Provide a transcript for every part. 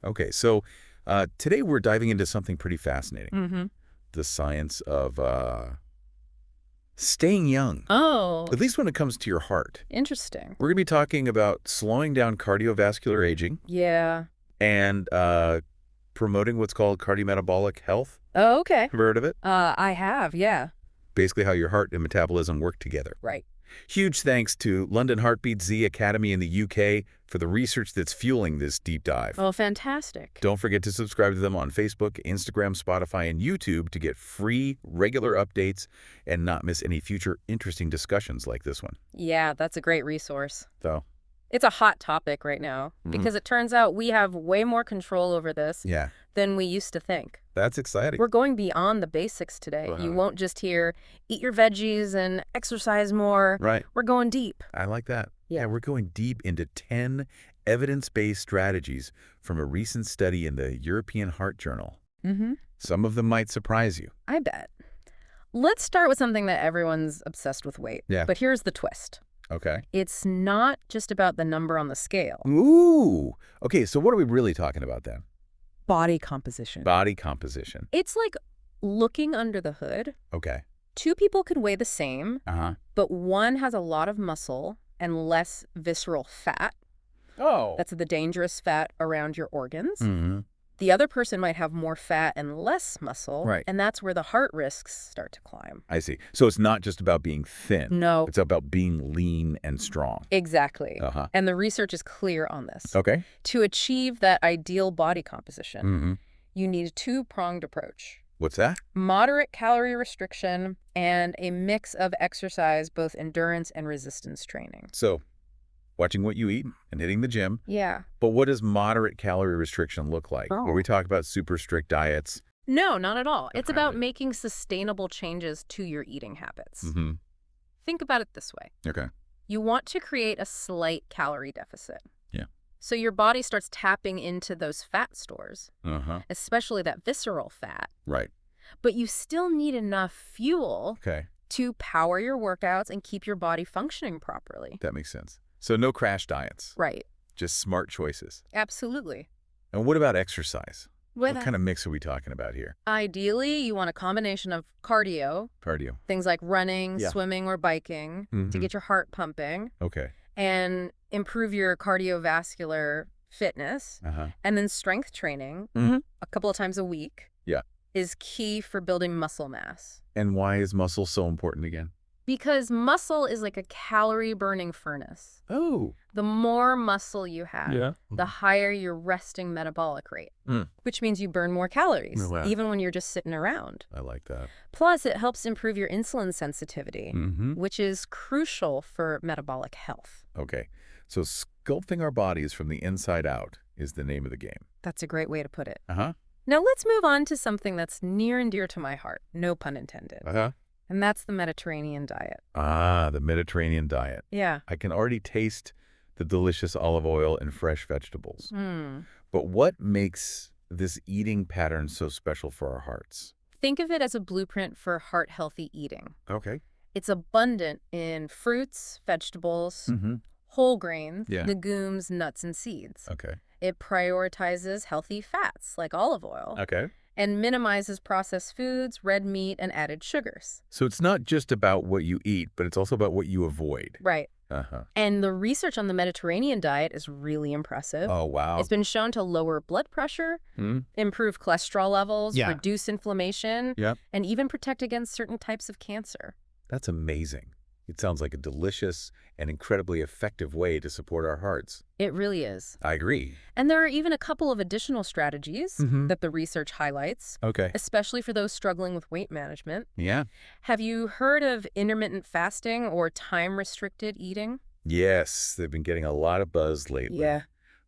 Okay, so today we're diving into something pretty fascinating. Mm-hmm. The science of staying young, Oh, at least when it comes to your heart. interesting. We're going to be talking about slowing down cardiovascular aging Yeah. and promoting what's called cardiometabolic health. Oh, okay. Ever heard of it? I have, yeah. Basically how your heart and metabolism work together. Right. Huge thanks to London HeartbeatsZ Academy in the UK for the research that's fueling this deep dive. Oh, fantastic. Don't forget to subscribe to them on Facebook, Instagram, Spotify, and YouTube to get free, regular updates and not miss any future interesting discussions like this one. Yeah, that's a great resource. So, It's a hot topic right now because it turns out we have way more control over this yeah, than we used to think. that's exciting. We're going beyond the basics today. You won't just hear, eat your veggies and exercise more. Right. We're going deep. I like that. Yeah. We're going deep into 10 evidence-based strategies from a recent study in the European Heart Journal. Mm-hmm. Some of them might surprise you. I bet. Let's start with something that everyone's obsessed with weight. Yeah. But here's the twist. Okay. It's not just about the number on the scale. Ooh. Okay, so what are we really talking about then? Body composition. Body composition. It's like looking under the hood. Okay. Two people could weigh the same, Uh-huh. but one has a lot of muscle and less visceral fat. Oh. That's the dangerous fat around your organs. Mm-hmm. The other person might have more fat and less muscle. Right. And that's where the heart risks start to climb. I see. So it's not just about being thin. No. It's about being lean and strong. Exactly. Uh-huh. And the research is clear on this. Okay. To achieve that ideal body composition, Mm-hmm. you need a two-pronged approach. What's that? Moderate calorie restriction and a mix of exercise, both endurance and resistance training. So, watching what you eat and hitting the gym. Yeah. But what does moderate calorie restriction look like? Oh. Where we talk about super strict diets. No, not at all. It's about Really? making sustainable changes to your eating habits. Mm-hmm. Think about it this way. Okay. You want to create a slight calorie deficit. Yeah. So your body starts tapping into those fat stores, Uh-huh. especially that visceral fat. Right. But you still need enough fuel Okay. to power your workouts and keep your body functioning properly. That makes sense. So no crash diets. Right. Just smart choices. Absolutely. And what about exercise? With What kind of mix are we talking about here? Ideally, you want a combination of cardio, Cardio. things like running, Yeah. swimming, or biking to Mhm. get your heart pumping Okay. and improve your cardiovascular fitness. Uh-huh. And then strength training Mhm. a couple of times a week Yeah. is key for building muscle mass. And why is muscle so important again? Because muscle is like a calorie-burning furnace. Oh. The more muscle you have, Yeah. the higher your resting metabolic rate, Mm. which means you burn more calories, Oh, wow. even when you're just sitting around. I like that. Plus, it helps improve your insulin sensitivity, Mm-hmm. which is crucial for metabolic health. Okay. So sculpting our bodies from the inside out is the name of the game. That's a great way to put it. Uh-huh. Now let's move on to something that's near and dear to my heart, no pun intended. Uh-huh. And that's the Mediterranean diet. Ah, the Mediterranean diet. Yeah. I can already taste the delicious olive oil and fresh vegetables. Mm. But what makes this eating pattern so special for our hearts? Think of it as a blueprint for heart-healthy eating. Okay. It's abundant in fruits, vegetables, Mm-hmm. whole grains, Yeah. legumes, nuts, and seeds. Okay. It prioritizes healthy fats like olive oil Okay. and minimizes processed foods, red meat, and added sugars. So it's not just about what you eat, but it's also about what you avoid. Right. Uh-huh. And the research on the Mediterranean diet is really impressive. Oh, wow. It's been shown to lower blood pressure, Hmm? improve cholesterol levels, Yeah. reduce inflammation, Yep. and even protect against certain types of cancer. That's amazing. It sounds like a delicious and incredibly effective way to support our hearts. It really is. I agree. And there are even a couple of additional strategies Mhm. that the research highlights, Okay. especially for those struggling with weight management. Yeah. Have you heard of intermittent fasting or time-restricted eating? Yes, they've been getting a lot of buzz lately.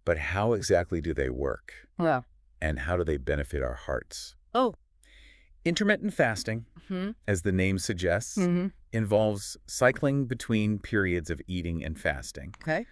But how exactly do they work? Well. And how do they benefit our hearts? Oh. Intermittent fasting, Mm-hmm. as the name suggests, Mm-hmm. involves cycling between periods of eating and fasting. Okay.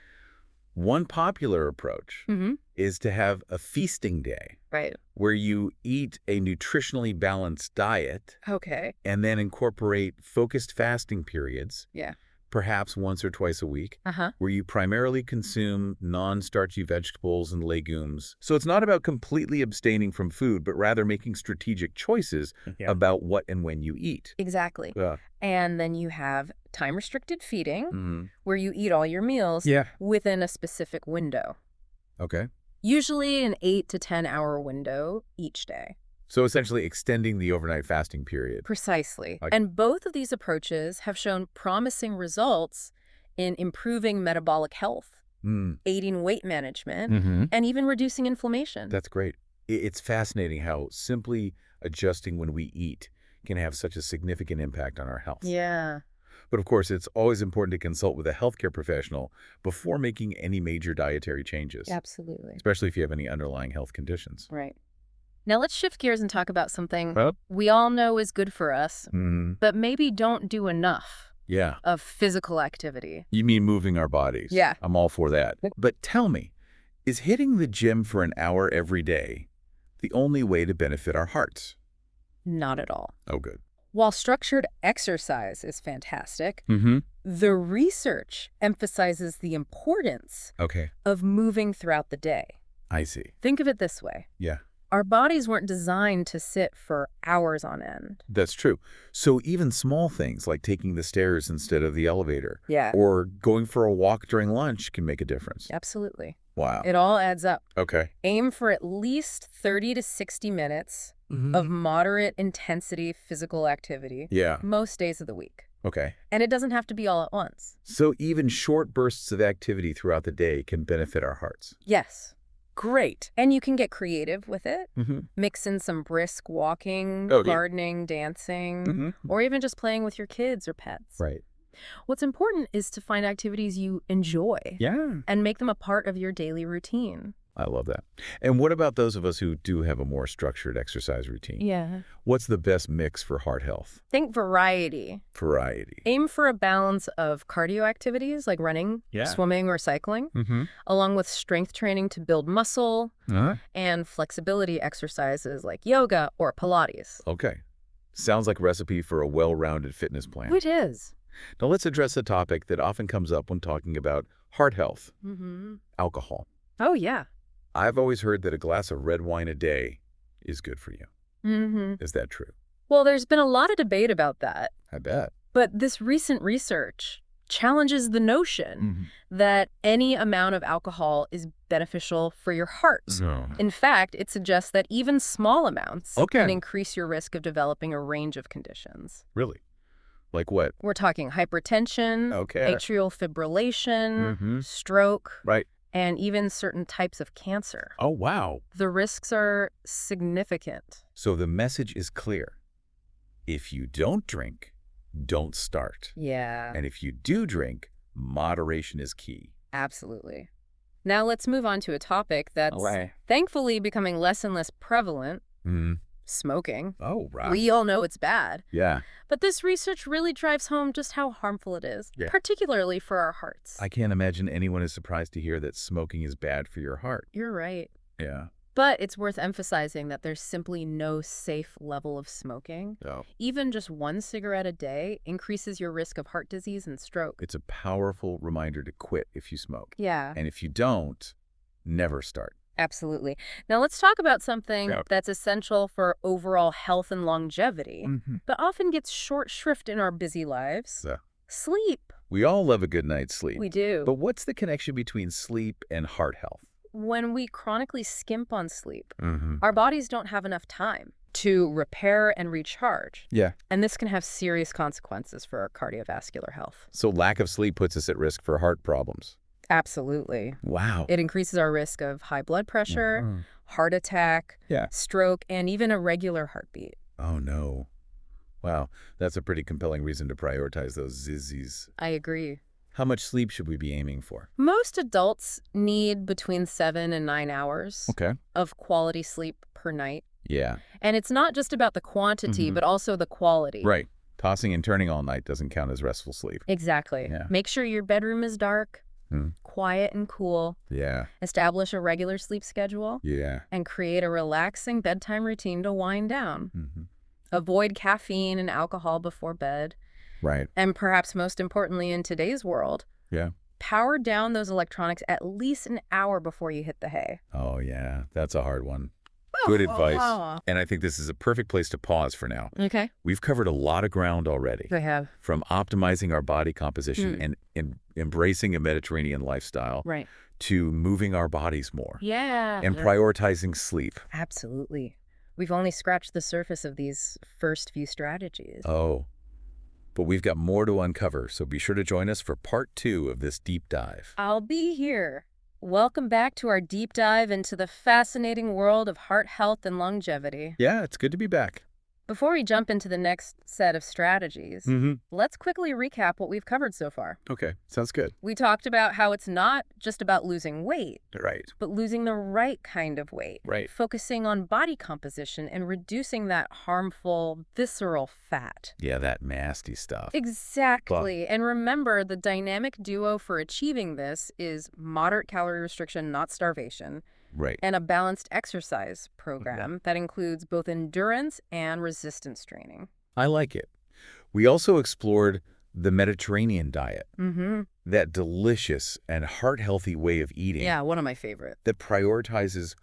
One popular approach Mm-hmm. is to have a feasting day Right. where you eat a nutritionally balanced diet Okay. and then incorporate focused fasting periods Yeah. perhaps once or twice a week, Uh-huh. where you primarily consume non-starchy vegetables and legumes. So it's not about completely abstaining from food, but rather making strategic choices Yeah. about what and when you eat. Exactly. And then you have time-restricted feeding, Mm-hmm. where you eat all your meals Yeah. within a specific window. Okay. Usually an 8 to 10-hour window each day. So essentially extending the overnight fasting period. Precisely. Like- And both of these approaches have shown promising results in improving metabolic health, aiding weight management, Mm-hmm. and even reducing inflammation. That's great. It's fascinating how simply adjusting when we eat can have such a significant impact on our health. Yeah. But of course, it's always important to consult with a healthcare professional before making any major dietary changes, Absolutely. especially if you have any underlying health conditions. Right. Now let's shift gears and talk about something Well, we all know is good for us, Mm, but maybe don't do enough yeah. of physical activity. You mean moving our bodies? Yeah. I'm all for that. But tell me, is hitting the gym for an hour every day the only way to benefit our hearts? Not at all. Oh, good. While structured exercise is fantastic, Mm-hmm. the research emphasizes the importance Okay. of moving throughout the day. I see. Think of it this way. Yeah. Our bodies weren't designed to sit for hours on end. That's true. So even small things like taking the stairs instead of the elevator Yeah. or going for a walk during lunch can make a difference. Absolutely. Wow. It all adds up. Okay. Aim for at least 30 to 60 minutes Mm-hmm. of moderate intensity physical activity Yeah. most days of the week. Okay. And it doesn't have to be all at once. So even short bursts of activity throughout the day can benefit our hearts. Yes. Great. And you can get creative with it. Mm-hmm. Mix in some brisk walking, Oh, yeah. gardening, dancing, Mm-hmm. or even just playing with your kids or pets. Right. What's important is to find activities you enjoy Yeah. and make them a part of your daily routine. I love that. And what about those of us who do have a more structured exercise routine? Yeah. What's the best mix for heart health? Think variety. Variety. Aim for a balance of cardio activities like running, Yeah. swimming, or cycling, Mm-hmm. along with strength training to build muscle Uh-huh. and flexibility exercises like yoga or Pilates. Okay. Sounds like a recipe for a well-rounded fitness plan. It is. Now let's address a topic that often comes up when talking about heart health, Mm-hmm. alcohol. Oh, yeah. I've always heard that a glass of red wine a day is good for you. Mm-hmm. Is that true? Well, there's been a lot of debate about that, I bet. but this recent research challenges the notion Mm-hmm. that any amount of alcohol is beneficial for your heart. No. In fact, it suggests that even small amounts Okay. can increase your risk of developing a range of conditions. Really? Like what? We're talking hypertension, Okay. atrial fibrillation, Mm-hmm. stroke, Right. and even certain types of cancer. Oh, wow. The risks are significant. So the message is clear. If you don't drink, don't start. Yeah, And if you do drink, moderation is key. absolutely. Now let's move on to a topic that's Away. thankfully becoming less and less prevalent, Mm-hmm. smoking. Oh, right. We all know it's bad, Yeah. but this research really drives home just how harmful it is, Yeah. particularly for our hearts. I can't imagine anyone is surprised to hear that smoking is bad for your heart. You're right. Yeah. But it's worth emphasizing that there's simply no safe level of smoking. Oh. Even just one cigarette a day increases your risk of heart disease and stroke. It's a powerful reminder to quit if you smoke. Yeah, And if you don't, never start. absolutely. Now let's talk about something Yeah. that's essential for overall health and longevity, Mm-hmm. but often gets short shrift in our busy lives. So, Sleep. we all love a good night's sleep. We do. But what's the connection between sleep and heart health? When we chronically skimp on sleep, Mm-hmm. our bodies don't have enough time to repair and recharge. Yeah. And this can have serious consequences for our cardiovascular health. So lack of sleep puts us at risk for heart problems. Absolutely. Wow. It increases our risk of high blood pressure, Mhm. heart attack, Yeah. stroke, and even irregular heartbeat. Oh, no. Wow. That's a pretty compelling reason to prioritize those zizzies. I agree. How much sleep should we be aiming for? Most adults need between 7 and 9 hours Okay. of quality sleep per night. Yeah. And it's not just about the quantity, Mhm. but also the quality. Right. Tossing and turning all night doesn't count as restful sleep. Exactly. Yeah. Make sure your bedroom is dark, Hmm. quiet and cool. Yeah. Establish a regular sleep schedule Yeah. and create a relaxing bedtime routine to wind down. Mm-hmm. Avoid caffeine and alcohol before bed. Right. And perhaps most importantly in today's world, Yeah. power down those electronics at least an hour before you hit the hay. Oh, yeah. That's a hard one. Good advice. And I think this is a perfect place to pause for now. Okay. We've covered a lot of ground already. I have. From optimizing our body composition and embracing a Mediterranean lifestyle Right. to moving our bodies more Yeah. and prioritizing sleep. Absolutely. We've only scratched the surface of these first few strategies. Oh, but we've got more to uncover, so be sure to join us for part 2 of this deep dive. I'll be here. Welcome back to our deep dive into the fascinating world of heart health and longevity. Yeah, it's good to be back. Before we jump into the next set of strategies, let's quickly recap what we've covered so far. Okay, sounds good. We talked about how it's not just about losing weight, Right. but losing the right kind of weight. Right. Focusing on body composition and reducing that harmful visceral fat. Yeah, that nasty stuff. Exactly. And remember, the dynamic duo for achieving this is moderate calorie restriction, not starvation, Right. and a balanced exercise program that includes both endurance and resistance training. I like it. We also explored the Mediterranean diet, that delicious and heart-healthy way of eating Yeah, one of my favorite. that prioritizes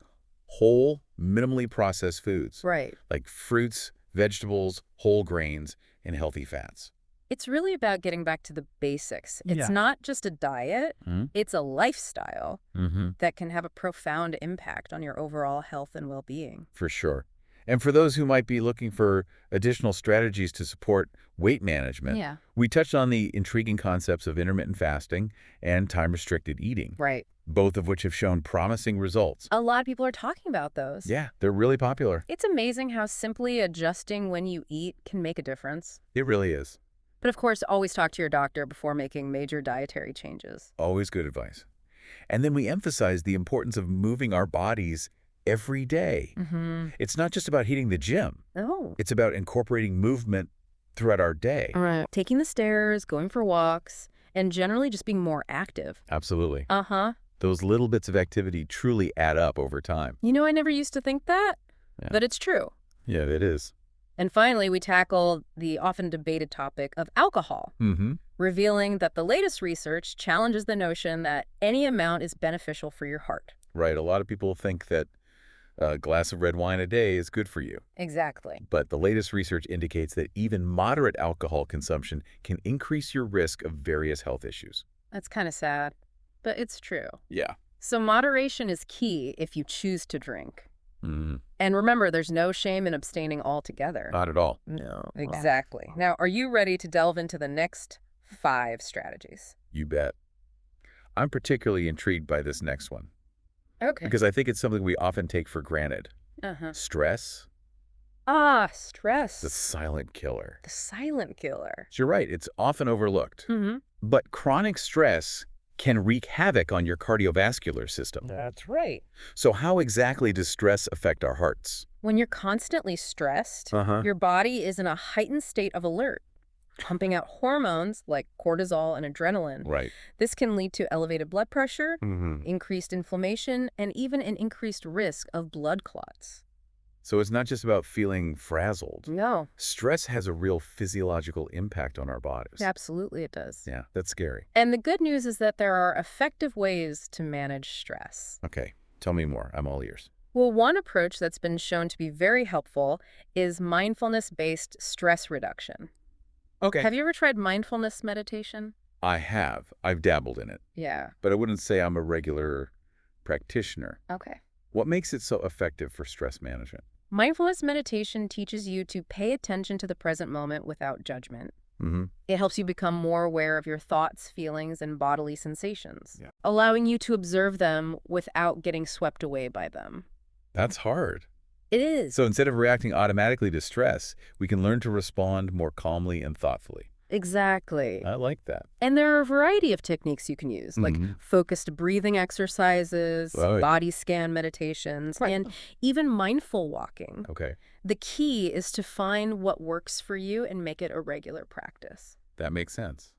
whole, minimally processed foods, Right. like fruits, vegetables, whole grains, and healthy fats. It's really about getting back to the basics. It's Yeah. not just a diet, it's a lifestyle Mm-hmm. that can have a profound impact on your overall health and well-being. For sure. And for those who might be looking for additional strategies to support weight management, Yeah. we touched on the intriguing concepts of intermittent fasting and time-restricted eating, Right. both of which have shown promising results. A lot of people are talking about those. Yeah, they're really popular. It's amazing how simply adjusting when you eat can make a difference. It really is. But of course, always talk to your doctor before making major dietary changes. Always good advice. And then we emphasize the importance of moving our bodies every day. It's not just about hitting the gym. Oh. It's about incorporating movement throughout our day. All right. Taking the stairs, going for walks, and generally just being more active. Absolutely. Uh-huh. Those little bits of activity truly add up over time. You know, I never used to think that, but it's true. Yeah, it is. And finally, we tackle the often debated topic of alcohol, revealing that the latest research challenges the notion that any amount is beneficial for your heart. Right. A lot of people think that a glass of red wine a day is good for you. Exactly. But the latest research indicates that even moderate alcohol consumption can increase your risk of various health issues. That's kind of sad, but it's true. Yeah. So moderation is key if you choose to drink. And remember, there's no shame in abstaining altogether. Not at all. No. Exactly. Now, are you ready to delve into the next 5 strategies? You bet. I'm particularly intrigued by this next one Okay. because I think it's something we often take for granted. Stress, Stress. the silent killer. The silent killer. So you're right. It's often overlooked. But chronic stress can wreak havoc on your cardiovascular system. That's right. So how exactly does stress affect our hearts? When you're constantly stressed, your body is in a heightened state of alert, pumping out hormones like cortisol and adrenaline. Right. This can lead to elevated blood pressure, increased inflammation, and even an increased risk of blood clots. So it's not just about feeling frazzled. No. Stress has a real physiological impact on our bodies. Absolutely it does. Yeah, that's scary. And the good news is that there are effective ways to manage stress. Okay, tell me more. I'm all ears. Well, one approach that's been shown to be very helpful is mindfulness-based stress reduction. Okay. Have you ever tried mindfulness meditation? I have. I've dabbled in it. Yeah. But I wouldn't say I'm a regular practitioner. Okay. What makes it so effective for stress management? Mindfulness meditation teaches you to pay attention to the present moment without judgment. It helps you become more aware of your thoughts, feelings, and bodily sensations, allowing you to observe them without getting swept away by them. That's hard. It is. So instead of reacting automatically to stress, we can learn to respond more calmly and thoughtfully. Exactly. I like that. And there are a variety of techniques you can use, like focused breathing exercises, body scan meditations, and even mindful walking. Okay. The key is to find what works for you and make it a regular practice. That makes sense.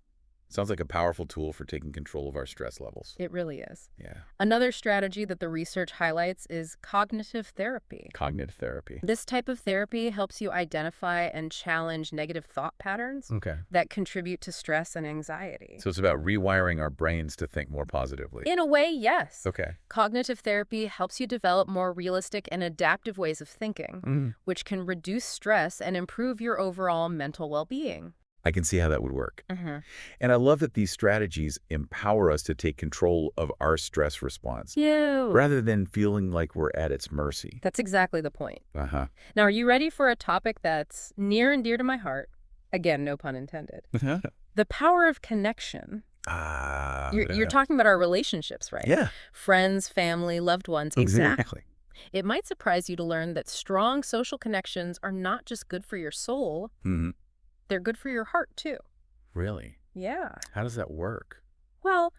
Sounds like a powerful tool for taking control of our stress levels. It really is. Yeah. Another strategy that the research highlights is cognitive therapy. Cognitive therapy. This type of therapy helps you identify and challenge negative thought patterns that contribute to stress and anxiety. So it's about rewiring our brains to think more positively. In a way, yes. Okay. Cognitive therapy helps you develop more realistic and adaptive ways of thinking, which can reduce stress and improve your overall mental well-being. I can see how that would work. And I love that these strategies empower us to take control of our stress response rather than feeling like we're at its mercy. That's exactly the point. Now, are you ready for a topic that's near and dear to my heart? Again, no pun intended. The power of connection. You're talking about our relationships, right? Yeah. Friends, family, loved ones. Exactly. It might surprise you to learn that strong social connections are not just good for your soul. They're good for your heart, too. Really? Yeah. How does that work? Well,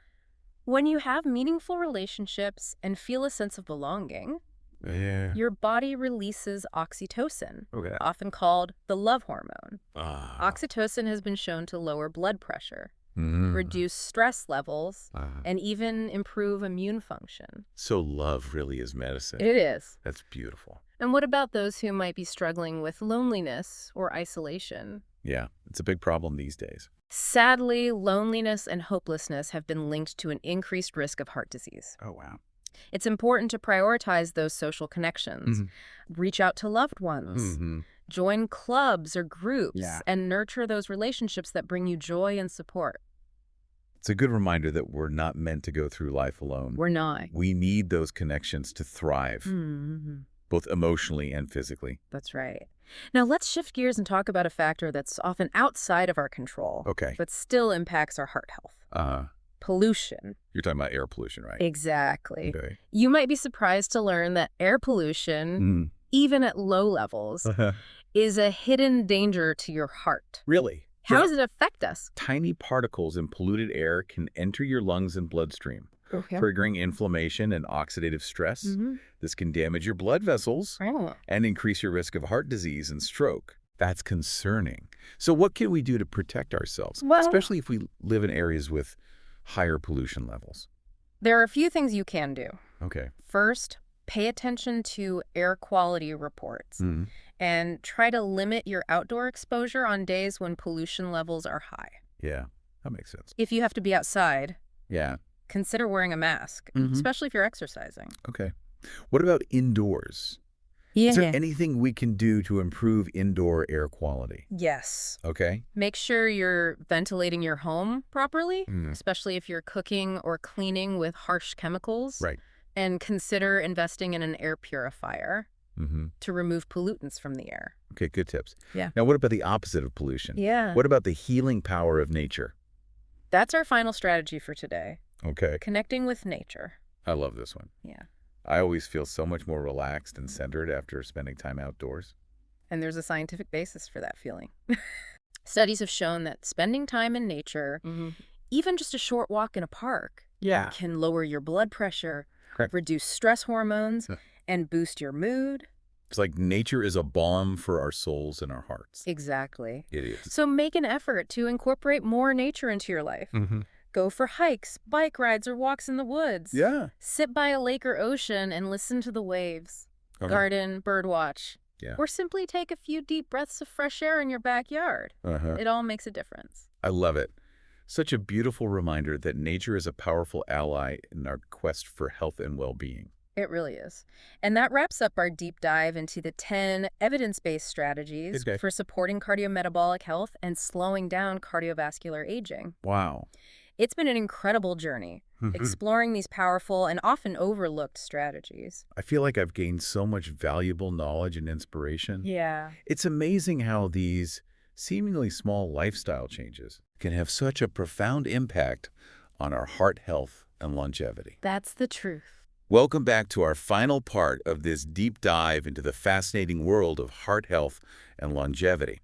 when you have meaningful relationships and feel a sense of belonging, your body releases oxytocin, often called the love hormone. Oxytocin has been shown to lower blood pressure, reduce stress levels, and even improve immune function. So love really is medicine. It is. That's beautiful. And what about those who might be struggling with loneliness or isolation? Yeah, it's a big problem these days. Sadly, loneliness and hopelessness have been linked to an increased risk of heart disease. Oh, wow. It's important to prioritize those social connections. Reach out to loved ones. Join clubs or groups and nurture those relationships that bring you joy and support. It's a good reminder that we're not meant to go through life alone. We're not. We need those connections to thrive, both emotionally and physically. That's right. Now, let's shift gears and talk about a factor that's often outside of our control, but still impacts our heart health. Pollution. You're talking about air pollution, right? Exactly. Okay. You might be surprised to learn that air pollution, even at low levels, is a hidden danger to your heart. Really? How does it affect us? Tiny particles in polluted air can enter your lungs and bloodstream, triggering inflammation and oxidative stress. This can damage your blood vessels and increase your risk of heart disease and stroke. That's concerning. So what can we do to protect ourselves, especially if we live in areas with higher pollution levels? There are a few things you can do. Okay. First, pay attention to air quality reports and try to limit your outdoor exposure on days when pollution levels are high. Yeah, that makes sense. If you have to be outside, consider wearing a mask, especially if you're exercising. Okay. What about indoors? Is there anything we can do to improve indoor air quality? Yes. Okay. Make sure you're ventilating your home properly, especially if you're cooking or cleaning with harsh chemicals. Right. And consider investing in an air purifier to remove pollutants from the air. Okay, good tips. Yeah. Now, what about the opposite of pollution? Yeah. What about the healing power of nature? That's our final strategy for today. Okay. Connecting with nature. I love this one. Yeah. I always feel so much more relaxed and centered after spending time outdoors. And there's a scientific basis for that feeling. Studies have shown that spending time in nature, even just a short walk in a park, can lower your blood pressure, reduce stress hormones, and boost your mood. It's like nature is a balm for our souls and our hearts. Exactly. It is. So make an effort to incorporate more nature into your life. Go for hikes, bike rides, or walks in the woods. Yeah. Sit by a lake or ocean and listen to the waves. Garden, birdwatch. Yeah. Or simply take a few deep breaths of fresh air in your backyard. It all makes a difference. I love it. Such a beautiful reminder that nature is a powerful ally in our quest for health and well-being. It really is. And that wraps up our deep dive into the 10 evidence-based strategies for supporting cardiometabolic health and slowing down cardiovascular aging. Wow. It's been an incredible journey, exploring these powerful and often overlooked strategies. I feel like I've gained so much valuable knowledge and inspiration. Yeah. It's amazing how these seemingly small lifestyle changes can have such a profound impact on our heart health and longevity. That's the truth. Welcome back to our final part of this deep dive into the fascinating world of heart health and longevity.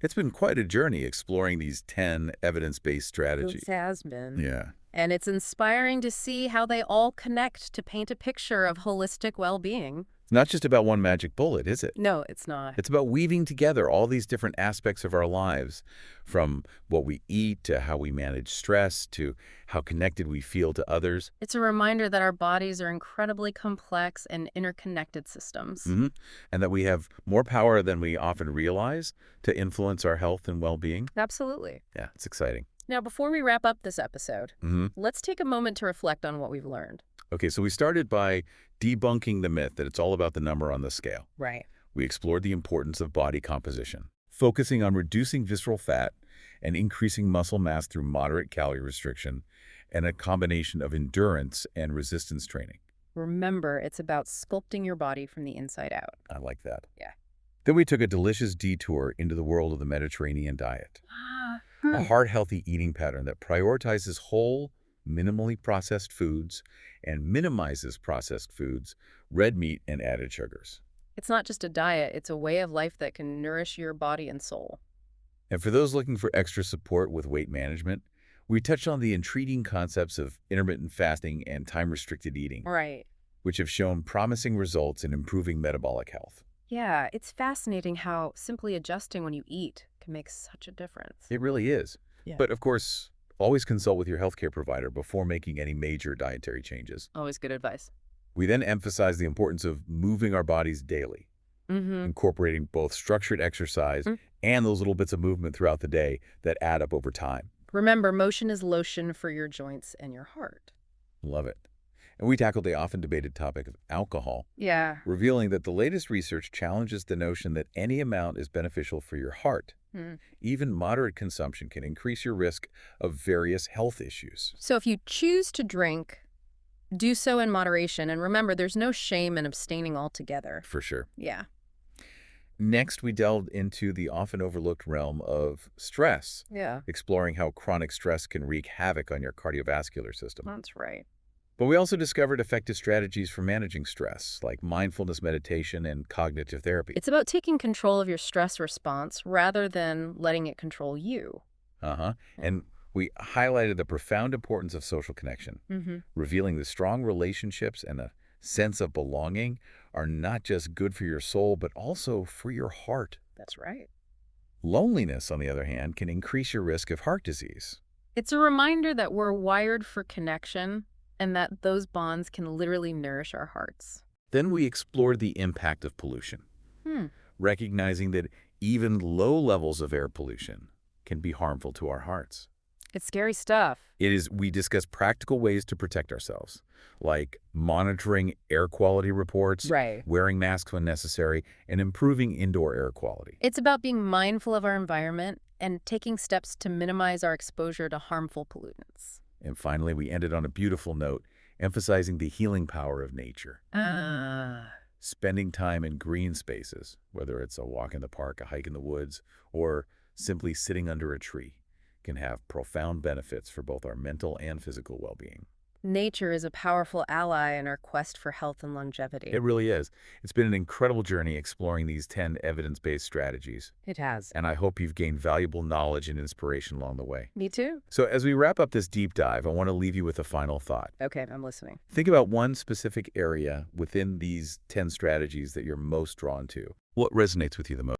It's been quite a journey exploring these 10 evidence-based strategies. It has been. Yeah. And it's inspiring to see how they all connect to paint a picture of holistic well-being. It's not just about one magic bullet, is it? No, it's not. It's about weaving together all these different aspects of our lives, from what we eat to how we manage stress to how connected we feel to others. It's a reminder that our bodies are incredibly complex and interconnected systems. And that we have more power than we often realize to influence our health and well-being. Absolutely. Yeah, it's exciting. Now, before we wrap up this episode, let's take a moment to reflect on what we've learned. Okay, so we started by debunking the myth that it's all about the number on the scale. Right. We explored the importance of body composition, focusing on reducing visceral fat and increasing muscle mass through moderate calorie restriction and a combination of endurance and resistance training. Remember, it's about sculpting your body from the inside out. I like that. Yeah. Then we took a delicious detour into the world of the Mediterranean diet, a heart-healthy eating pattern that prioritizes whole, minimally processed foods and minimizes processed foods, red meat, and added sugars. It's not just a diet, it's a way of life that can nourish your body and soul. And for those looking for extra support with weight management, we touched on the intriguing concepts of intermittent fasting and time-restricted eating, Right. which have shown promising results in improving metabolic health. Yeah, it's fascinating how simply adjusting when you eat can make such a difference. It really is. Yeah. But of course, always consult with your healthcare provider before making any major dietary changes. Always good advice. We then emphasize the importance of moving our bodies daily, incorporating both structured exercise and those little bits of movement throughout the day that add up over time. Remember, motion is lotion for your joints and your heart. Love it. And we tackled the often debated topic of alcohol, Yeah. revealing that the latest research challenges the notion that any amount is beneficial for your heart. Even moderate consumption can increase your risk of various health issues. So if you choose to drink, do so in moderation. And remember, there's no shame in abstaining altogether. For sure. Yeah. Next, we delved into the often overlooked realm of stress, exploring how chronic stress can wreak havoc on your cardiovascular system. That's right. But we also discovered effective strategies for managing stress, like mindfulness meditation and cognitive therapy. It's about taking control of your stress response rather than letting it control you. And we highlighted the profound importance of social connection, revealing the strong relationships and a sense of belonging are not just good for your soul, but also for your heart. That's right. Loneliness, on the other hand, can increase your risk of heart disease. It's a reminder that we're wired for connection and that those bonds can literally nourish our hearts. Then we explored the impact of pollution, recognizing that even low levels of air pollution can be harmful to our hearts. It's scary stuff. We discuss practical ways to protect ourselves, like monitoring air quality reports, wearing masks when necessary, and improving indoor air quality. It's about being mindful of our environment and taking steps to minimize our exposure to harmful pollutants. And finally, we ended on a beautiful note, emphasizing the healing power of nature. Spending time in green spaces, whether it's a walk in the park, a hike in the woods, or simply sitting under a tree, can have profound benefits for both our mental and physical well-being. Nature is a powerful ally in our quest for health and longevity. It really is. It's been an incredible journey exploring these 10 evidence-based strategies. It has. And I hope you've gained valuable knowledge and inspiration along the way. Me too. So as we wrap up this deep dive, I want to leave you with a final thought. Okay, I'm listening. Think about one specific area within these 10 strategies that you're most drawn to. What resonates with you the most?